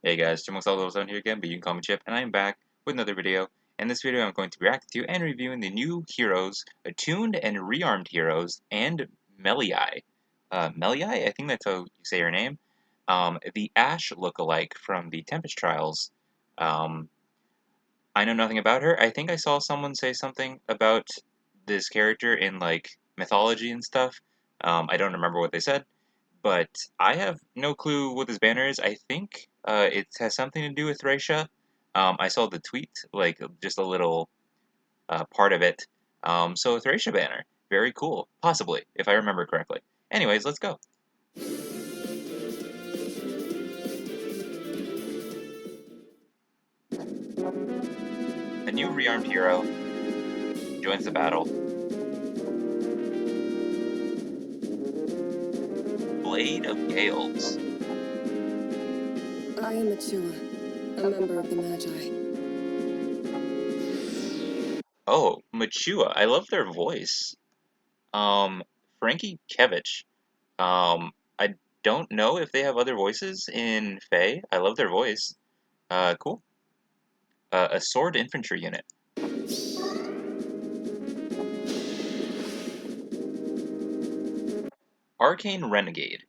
Hey guys, Chipmunks here again, but you can call me Chip, and I'm back with another video. In this video, I'm going to be reacting to and reviewing the new heroes, Attuned and Rearmed heroes, and Meliai. Meliai, I think that's how you say her name. The Ash lookalike from the Tempest Trials. Um, I know nothing about her. I think I saw someone say something about this character in like mythology and stuff. I don't remember what they said, but I have no clue what this banner is. I think it has something to do with Thracia. I saw the tweet, like just a little part of it. So Thracia banner, very cool, possibly, if I remember correctly. Anyways, let's go. A new rearmed hero joins the battle. Blade of Gales. I am Achua, a member of the Magi. Oh, Machua, I love their voice. Frankie Kevich. I don't know if they have other voices in Fae. I love their voice. Cool. A sword infantry unit. Arcane Renegade.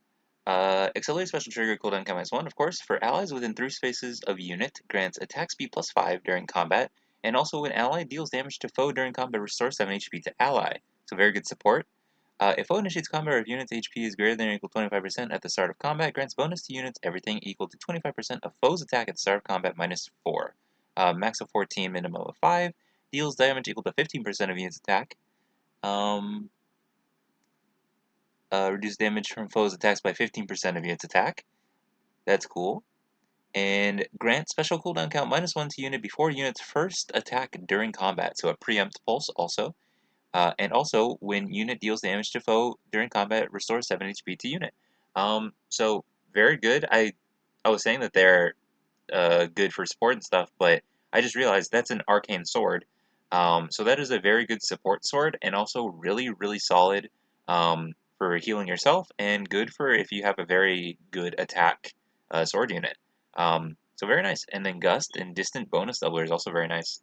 Accelerate special trigger cooldown count -1, of course, for allies within 3 spaces of unit, grants attack speed +5 during combat, and also when ally deals damage to foe during combat, restores 7 HP to ally. So very good support. If foe initiates combat or if unit's HP is greater than or equal to 25% at the start of combat, grants bonus to units everything equal to 25% of foe's attack at the start of combat -4. Max of 14, minimum of 5. Deals damage equal to 15% of unit's attack. Reduce damage from foes' attacks by 15% of unit's attack. That's cool. And grant special cooldown count -1 to unit before unit's first attack during combat. So a preempt pulse also. And also, when unit deals damage to foe during combat, restore 7 HP to unit. So very good. I was saying that they're good for support and stuff, but I just realized that's an arcane sword. So that is a very good support sword, and also really, really solid for healing yourself, and good for if you have a very good attack sword unit. So very nice. And then Gust and Distant bonus doubler is also very nice.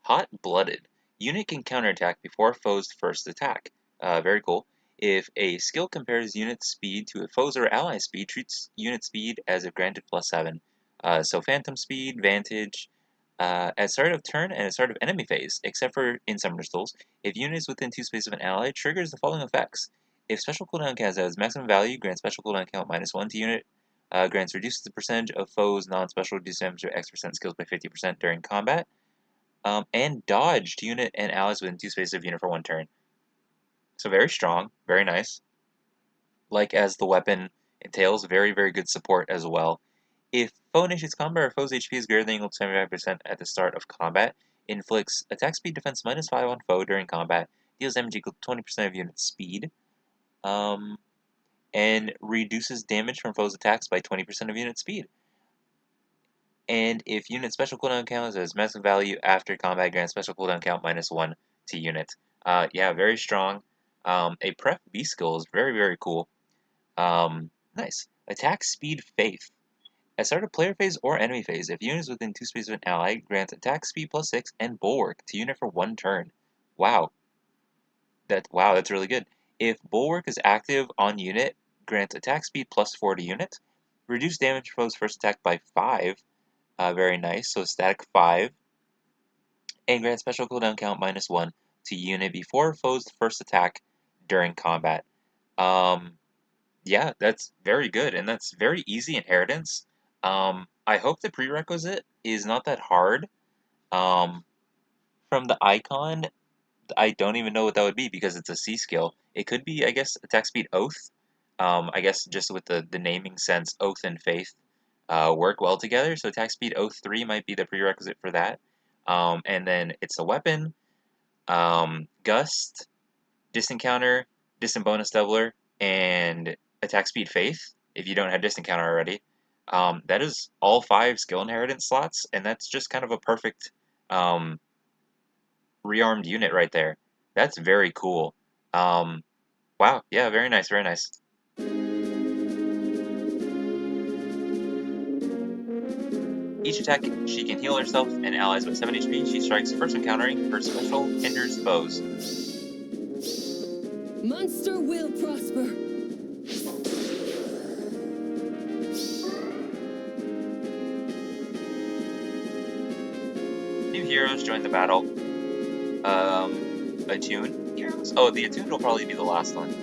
Hot-Blooded. Unit can counterattack before foe's first attack. Very cool. If a skill compares unit speed to a foe's or ally speed, treats unit speed as if granted +7. So Phantom Speed, Vantage, at start of turn and at start of enemy phase, except for in Summoner Souls, if unit is within 2 spaces of an ally, triggers the following effects. If special cooldown count has maximum value, grants special cooldown count -1 to unit, grants reduces the percentage of foes non-special reduced damage or X% skills by 50% during combat. And dodge to unit and allies within 2 spaces of unit for 1 turn. So very strong, very nice. Like as the weapon entails, very, very good support as well. If foe initiates combat or foe's HP is greater than or equal to 75% at the start of combat, inflicts attack speed defense -5 on foe during combat, deals damage equal to 20% of unit speed, and reduces damage from foe's attacks by 20% of unit speed. And if unit special cooldown count has maximum value after combat, grants special cooldown count -1 to unit. Yeah, very strong. A prep B skill is very, very cool. Nice. Attack speed faith. At start of player phase or enemy phase, if unit is within 2 spaces of an ally, grants attack speed +6 and bulwark to unit for 1 turn. Wow. Wow, that's really good. If bulwark is active on unit, grants attack speed +4 to unit. Reduce damage foe's first attack by 5. Very nice. So static 5. And grant special cooldown count -1 to unit before foe's first attack during combat. Yeah, that's very good, and that's very easy inheritance. I hope the prerequisite is not that hard. Um, from the icon, I don't even know what that would be because it's a C skill. It could be, I guess, attack speed oath. I guess just with the naming sense, oath and faith work well together. So attack speed oath 3 might be the prerequisite for that. And then it's a weapon, gust, distant counter, distant bonus doubler, and attack speed faith. If you don't have distant counter already, that is all 5 skill inheritance slots, and that's just kind of a perfect rearmed unit right there. That's very cool. Um, Wow, yeah, very nice, very nice. Each attack, she can heal herself and allies by 7 HP. She strikes first encountering. Her special hinders foes. Monster will prosper. New heroes join the battle. Attuned heroes? Oh, the Attuned will probably be the last one.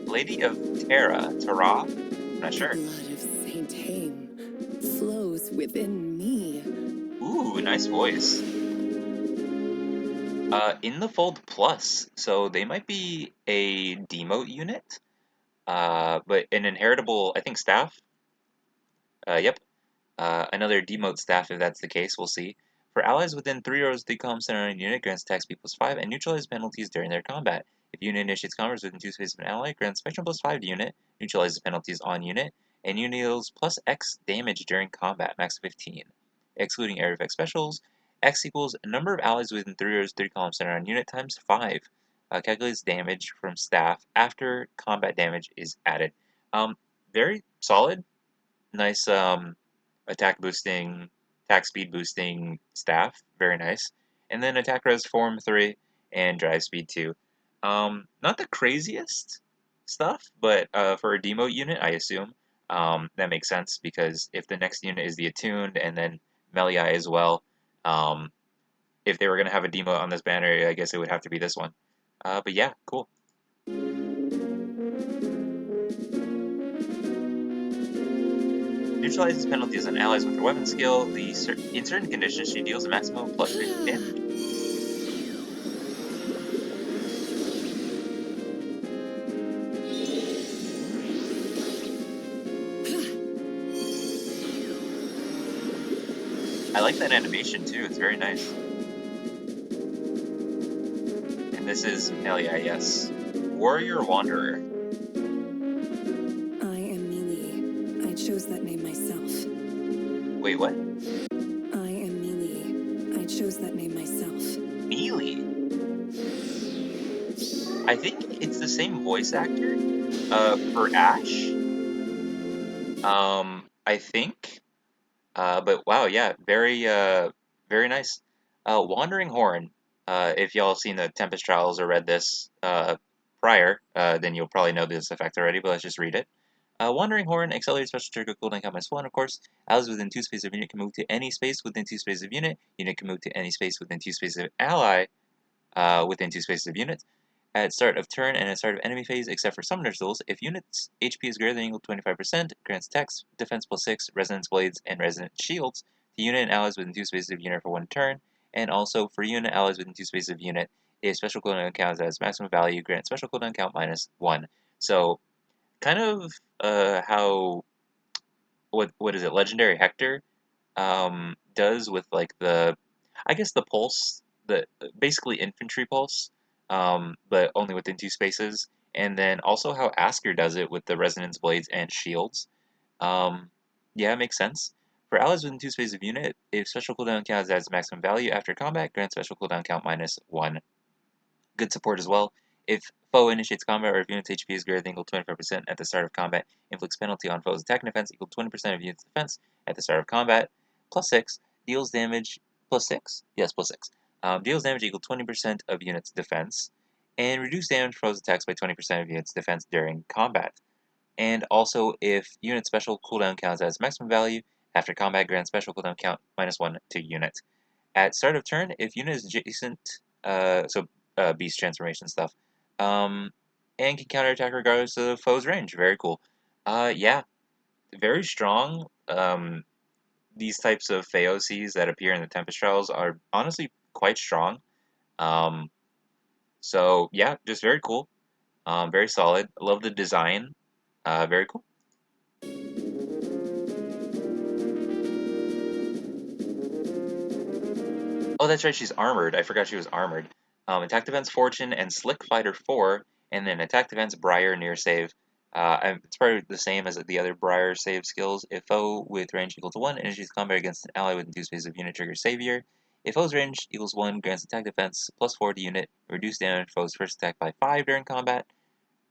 Lady of Terra? I'm not sure. The blood of Saint Haim flows within me. Ooh, nice voice. In the Fold Plus, so they might be a Demote unit, but an inheritable, I think, staff. Yep, another Demote staff if that's the case, we'll see. For allies within 3 rows of the column center on a unit, grants attacks speed +5 and neutralizes penalties during their combat. If unit initiates combat within 2 spaces of an ally, grants spectrum +5 to unit, neutralizes penalties on unit, and unit deals +X damage during combat, max 15. Excluding area effect specials, X equals number of allies within 3 rows of 3 column center on unit times 5. Calculates damage from staff after combat damage is added. Very solid, nice attack boosting, attack speed boosting staff, very nice. And then attack res form 3 and drive speed 2. Not the craziest stuff, but for a Demote unit, I assume that makes sense because if the next unit is the Attuned and then Meliai as well, um, if they were going to have a Demote on this banner, I guess it would have to be this one. But yeah, cool. Neutralizes penalties on allies with her weapon skill. In certain conditions, she deals a maximum of +50 damage. I like that animation too, it's very nice. And this is Meliai, yes. Warrior Wanderer. I am Meliai. I chose that name myself. Wait, what? I am Meliai. I chose that name myself. Melee? I think it's the same voice actor for Ash. I think. But wow, yeah, very nice. Wandering Horn. If y'all have seen the Tempest Trials or read this prior, then you'll probably know this effect already, but let's just read it. Wandering Horn, accelerated special trigger cooldown count -1, of course. Allies within 2 spaces of unit can move to any space within 2 spaces of unit. Unit can move to any space within 2 spaces of ally within 2 spaces of unit. At start of turn and at start of enemy phase, except for Summoner's Duels, if unit's HP is greater than or equal to 25%, grants attacks, defense +6, resonance blades, and resonant shields to unit and allies within 2 spaces of unit for 1 turn, and also for unit allies within 2 spaces of unit, if special cooldown counts as maximum value, grant special cooldown count -1. So, kind of how, what is it, Legendary Hector does with like I guess the pulse, the basically infantry pulse, but only within 2 spaces, and then also how Asker does it with the resonance blades and shields. Um, yeah, it makes sense. For allies within 2 spaces of unit, if special cooldown counts as maximum value after combat, grant special cooldown count -1. Good support as well. If foe initiates combat or if unit's HP is greater than or equal to 25% at the start of combat, inflicts penalty on foe's attack and defense equal to 20% of unit's defense at the start of combat. +6, deals damage +6? Yes, +6. Deals damage equal to 20% of unit's defense, and reduce damage for foe's attacks by 20% of unit's defense during combat. And also, if unit special cooldown counts as maximum value, after combat grant special cooldown count -1 to unit. At start of turn, if unit is adjacent, beast transformation stuff, um, and can counterattack regardless of foe's range. Very cool. Yeah, very strong. These types of Theoses that appear in the Tempest Trials are honestly quite strong. Um, so yeah, just very cool. Very solid. Love the design. Very cool. Oh, that's right, she's armored. I forgot she was armored. Attack defense Fortune and Slick Fighter 4, and then attack defense Briar near save. It's probably the same as the other Briar save skills. If foe with range equal to 1 initiates combat against an ally within 2 spaces of unit trigger Savior. If foe's range equals 1, grants attack defense +4 to unit, reduce damage foe's first attack by 5 during combat.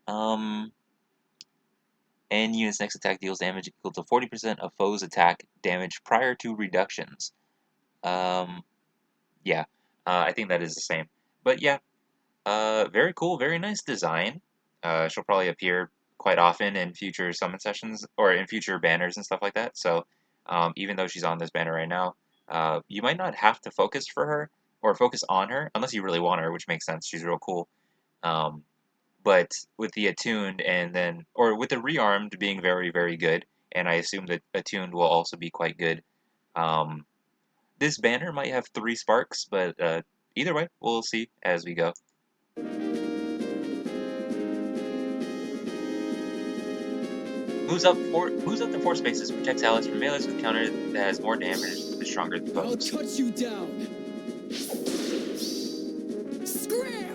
Um, and unit's next attack deals damage equal to 40% of foe's attack damage prior to reductions. Yeah, I think that is the same. But yeah, very cool, very nice design. She'll probably appear quite often in future summon sessions or in future banners and stuff like that. So, even though she's on this banner right now, you might not have to focus for her or focus on her unless you really want her, which makes sense. She's real cool. Um, but with the Attuned and then, or with the Rearmed being very, very good, and I assume that Attuned will also be quite good. Um, this banner might have 3 sparks, but either way, we'll see as we go. Moves up to 4 spaces, protects allies from melees with counter that has more damage, but stronger than I'll foes. cut you down. Scram!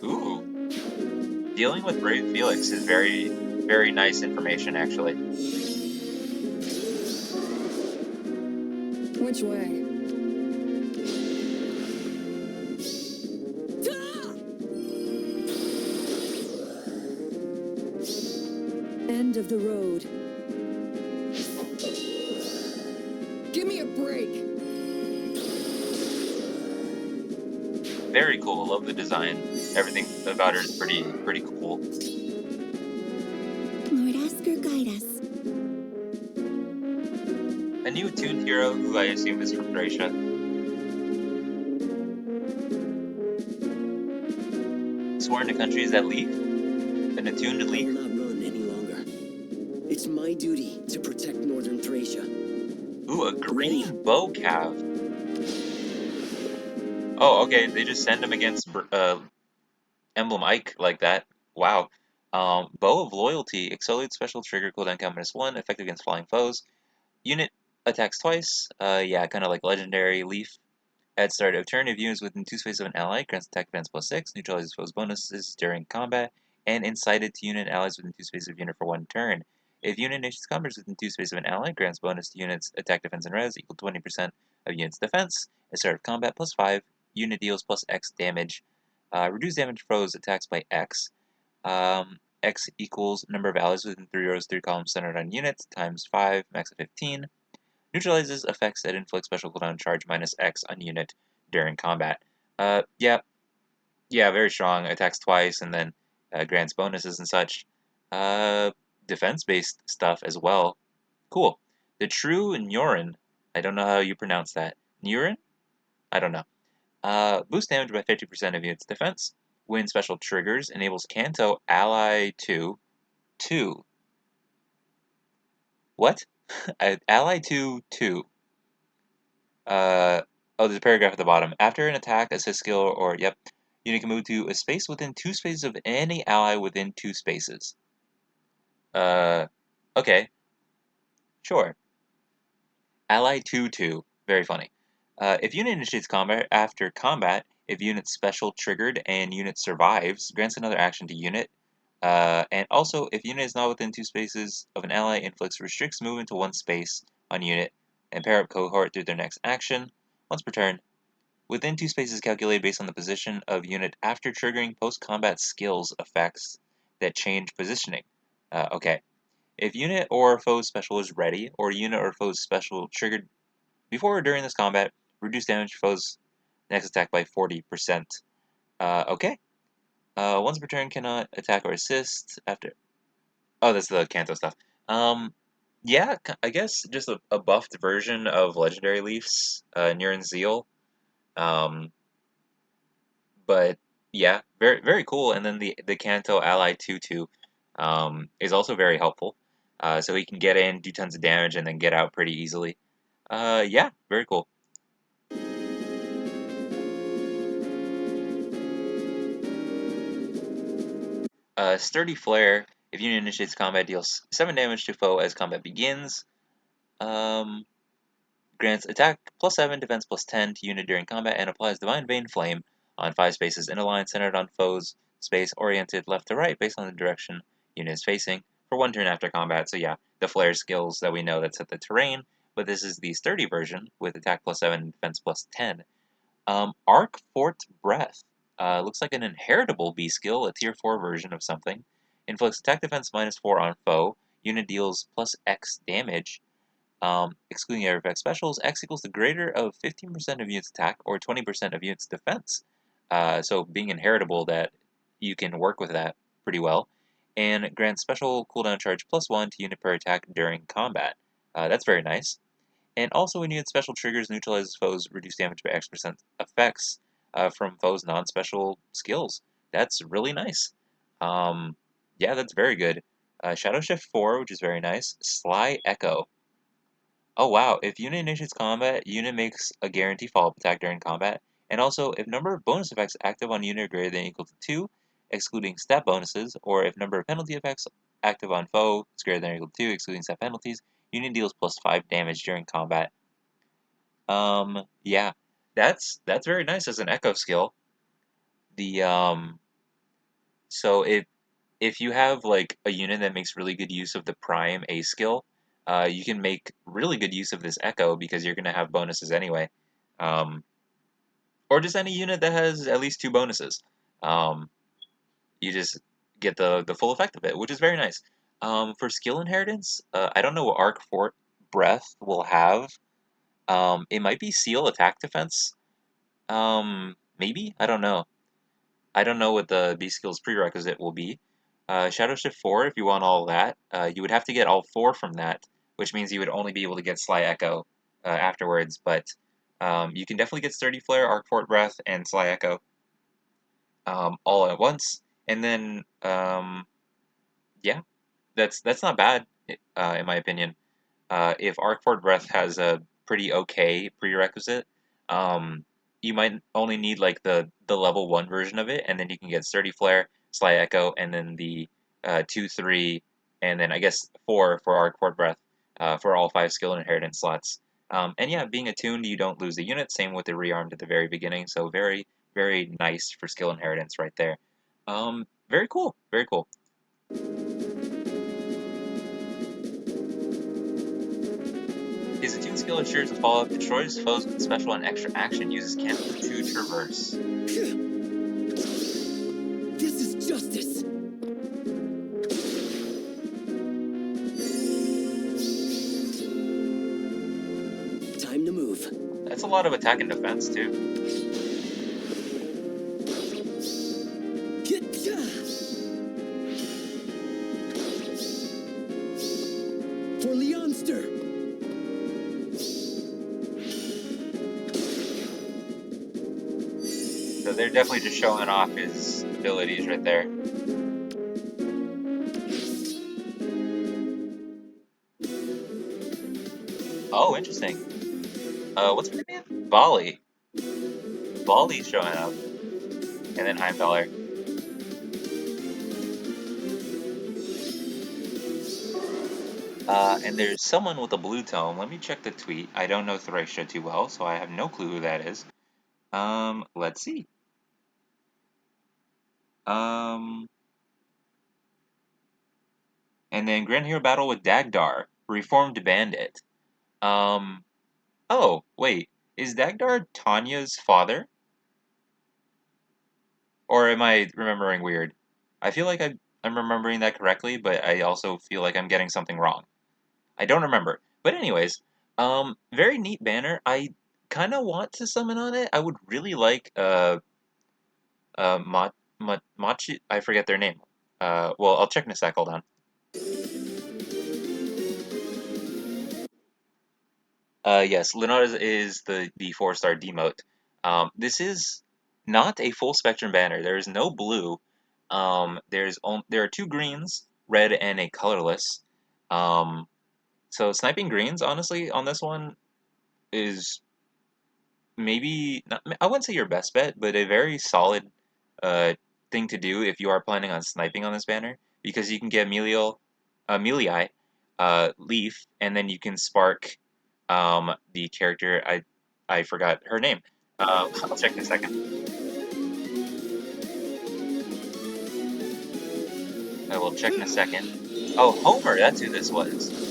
Ooh, dealing with Brave Felix is very, very nice information, actually. Which way? Ah! End of the road. Give me a break. Very cool. Love the design. Everything about her is pretty cool. Lord, ask her guide us. A new Attuned hero, who I assume is from Thracia. Sworn to countries that leave. An Attuned I will leave. not run any longer. It's my duty to protect northern Thracia. Ooh, a green bow cav. Oh, okay. They just send him against Emblem Ike like that. Wow. Bow of Loyalty, Accelerate Special Trigger cooldown count -1, effective against flying foes. Unit attacks twice. Yeah, kind of like Legendary Leaf. At start of turn, if units within 2 spaces of an ally, grants attack defense +6, neutralizes foes' bonuses during combat, and incited to unit allies within 2 spaces of unit for 1 turn. If unit initiates combat within 2 spaces of an ally, grants bonus to units attack defense and res equal to 20% of unit's defense. At start of combat, +5, unit deals +X damage. Reduce damage foes attacks by X. X equals number of allies within 3 rows, 3 columns centered on units, times 5, max of 15. Neutralizes effects that inflict special cooldown charge -X on unit during combat. Yeah, very strong. Attacks twice and then grants bonuses and such. Defense-based stuff as well. Cool. The True Nurin. I don't know how you pronounce that. Nurin? I don't know. Boost damage by 50% of unit's defense. When special triggers, enables Kanto ally to 2. What? Ally to 2. Oh, there's a paragraph at the bottom. After an attack, assist skill, or, yep, unit can move to a space within 2 spaces of any ally within 2 spaces. Uh, okay, sure. Ally 2-2. Very funny. If unit initiates combat after combat, if unit special triggered and unit survives, grants another action to unit. And also, if unit is not within 2 spaces of an ally, inflicts restricts movement to 1 space on unit, and pair up cohort through their next action. Once per turn, within 2 spaces calculated based on the position of unit after triggering post-combat skills effects that change positioning. Okay. If unit or foe special is ready, or unit or foe's special triggered before or during this combat, reduce damage to foe's next attack by 40%. Okay. Once per turn, cannot attack or assist after. Oh, that's the Kanto stuff. Yeah, I guess just a buffed version of Legendary Leafs, Nirin Zeal. Um, but yeah, very cool. And then the Kanto Ally 2-2 is also very helpful. So he can get in, do tons of damage, and then get out pretty easily. Yeah, very cool. Sturdy Flare, if unit initiates combat, deals 7 damage to foe as combat begins. Um, Grants attack +7, defense +10 to unit during combat, and applies Divine Vein Flame on 5 spaces in a line centered on foe's space oriented left to right based on the direction unit is facing for 1 turn after combat. So yeah, the flare skills that we know that set the terrain, but this is the sturdy version with attack +7 and defense +10. Arc Fort Breath. Looks like an inheritable B skill, a tier 4 version of something. Inflicts attack defense -4 on foe. Unit deals plus X damage. Excluding air effect specials, X equals the greater of 15% of unit's attack or 20% of unit's defense. So being inheritable, that you can work with that pretty well. And grants special cooldown charge +1 to unit per attack during combat. That's very nice. And also when unit special triggers neutralizes foes reduce damage by X% effects from foes' non-special skills. That's really nice. Yeah, that's very good. Shadow Shift 4, which is very nice. Sly Echo. Oh wow, if unit initiates combat, unit makes a guaranteed follow-up attack during combat. And also, if number of bonus effects active on unit are greater than or equal to 2, excluding stat bonuses, or if number of penalty effects active on foe is greater than or equal to 2, excluding stat penalties, unit deals +5 damage during combat. Yeah, that's very nice as an echo skill. The so if you have like a unit that makes really good use of the prime A skill, you can make really good use of this echo because you're gonna have bonuses anyway. Um, or just any unit that has at least 2 bonuses. Um, you just get the full effect of it, which is very nice. For skill inheritance, I don't know what Arc Fort Breath will have. It might be Seal Attack Defense. Maybe? I don't know. I don't know what the B skill's prerequisite will be. Shadow Shift 4, if you want all that, you would have to get all 4 from that, which means you would only be able to get Sly Echo afterwards, but you can definitely get Sturdy Flare, Arc Fort Breath, and Sly Echo all at once. And then, yeah, that's not bad, in my opinion. If Arkford Breath has a pretty okay prerequisite, um, you might only need like the level 1 version of it, and then you can get Sturdy Flare, Sly Echo, and then the 2, 3, and then I guess 4 for Arkford Breath for all 5 skill and inheritance slots. And yeah, being attuned, you don't lose the unit. Same with the rearmed at the very beginning, so very, very nice for skill inheritance right there. Very cool, very cool. His attuned skill ensures the follow-up destroys foes with special and extra action, uses cancer to traverse. This is justice. Time to move. That's a lot of attack and defense too. For Leonster. So they're definitely just showing off his abilities right there. Oh, interesting. What's her name? Bali. Bali's showing up. And then Heimdallr. And there's someone with a blue tome. Let me check the tweet. I don't know Thracia too well, so I have no clue who that is. Let's see. And then Grand Hero Battle with Dagdar, Reformed Bandit. Oh, wait. Is Dagdar Tanya's father? Or am I remembering weird? I feel like I'm remembering that correctly, but I also feel like I'm getting something wrong. I don't remember. But anyways, very neat banner. I kind of want to summon on it. I would really like, Machi, I forget their name. Well, I'll check in a sec, hold on. Yes, Leonardo is the 4-star Demote. This is not a full spectrum banner. There is no blue. There are 2 greens, red and a colorless. So sniping greens, honestly, on this one is maybe not, I wouldn't say your best bet, but a very solid uh, thing to do if you are planning on sniping on this banner, because you can get Meliai, Leaf, and then you can spark the character. I forgot her name. I'll check in a second. I will check in a second. Oh, Homer, that's who this was.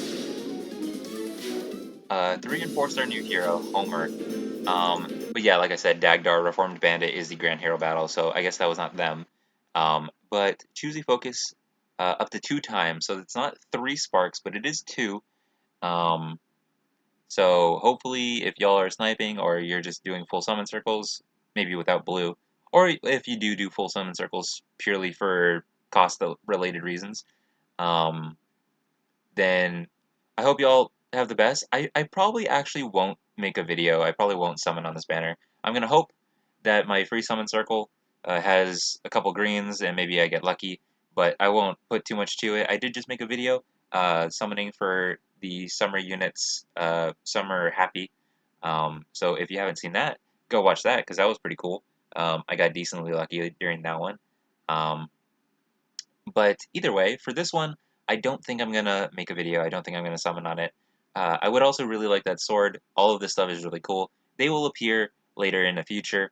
3 and 4-star new hero, Homer. But yeah, like I said, Dagdar Reformed Bandit is the Grand Hero battle, so I guess that was not them. But choosy focus up to 2 times, so it's not 3 sparks, but it is 2. Um, so hopefully, if y'all are sniping or you're just doing full summon circles, maybe without blue, or if you do full summon circles purely for cost-related reasons, um, then I hope y'all have the best. I probably actually won't make a video. I probably won't summon on this banner. I'm going to hope that my free summon circle has a couple greens and maybe I get lucky, but I won't put too much to it. I did just make a video summoning for the summer units, Summer Happy. So if you haven't seen that, go watch that because that was pretty cool. I got decently lucky during that one. Um, but either way, for this one, I don't think I'm gonna make a video. I don't think I'm gonna summon on it. I would also really like that sword. All of this stuff is really cool. They will appear later in the future,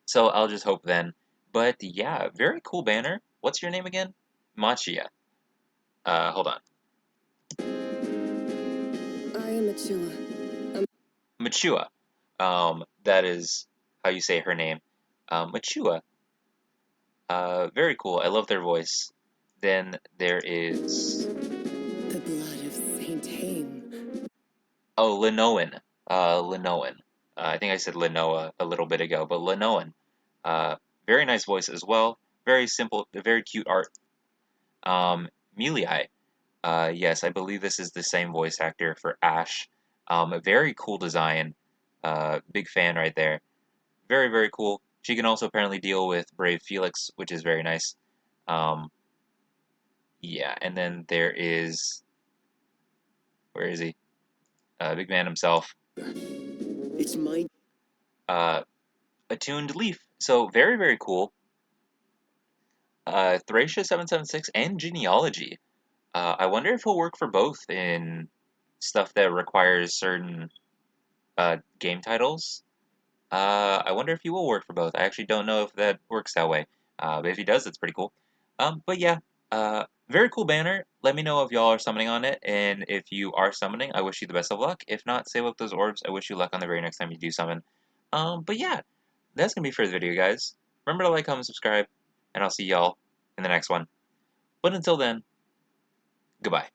so I'll just hope then. But yeah, very cool banner. What's your name again? Machia. Hold on. I am Achua. Machua. That is how you say her name. Machua. Very cool. I love their voice. Then there is The blood of Saint Haim. oh, Linoan. Linoan. I think I said Linoa a little bit ago, but Linoan. Uh, Very nice voice as well. Very simple, very cute art. Meliai. Yes, I believe this is the same voice actor for Ash. A very cool design. Big fan right there. Very, very cool. She can also apparently deal with Brave Felix, which is very nice. Um, yeah, and then there is, where is he? Big man himself. It's my Uh, Attuned Leaf. So very, very cool. Thracia 776 and Genealogy. I wonder if he'll work for both in stuff that requires certain game titles. I wonder if he will work for both. I actually don't know if that works that way. But if he does, that's pretty cool. But yeah, very cool banner. Let me know if y'all are summoning on it, and if you are summoning, I wish you the best of luck. If not, save up those orbs. I wish you luck on the very next time you do summon. But yeah, that's gonna be for the video, guys. Remember to like, comment, subscribe, and I'll see y'all in the next one. But until then, goodbye.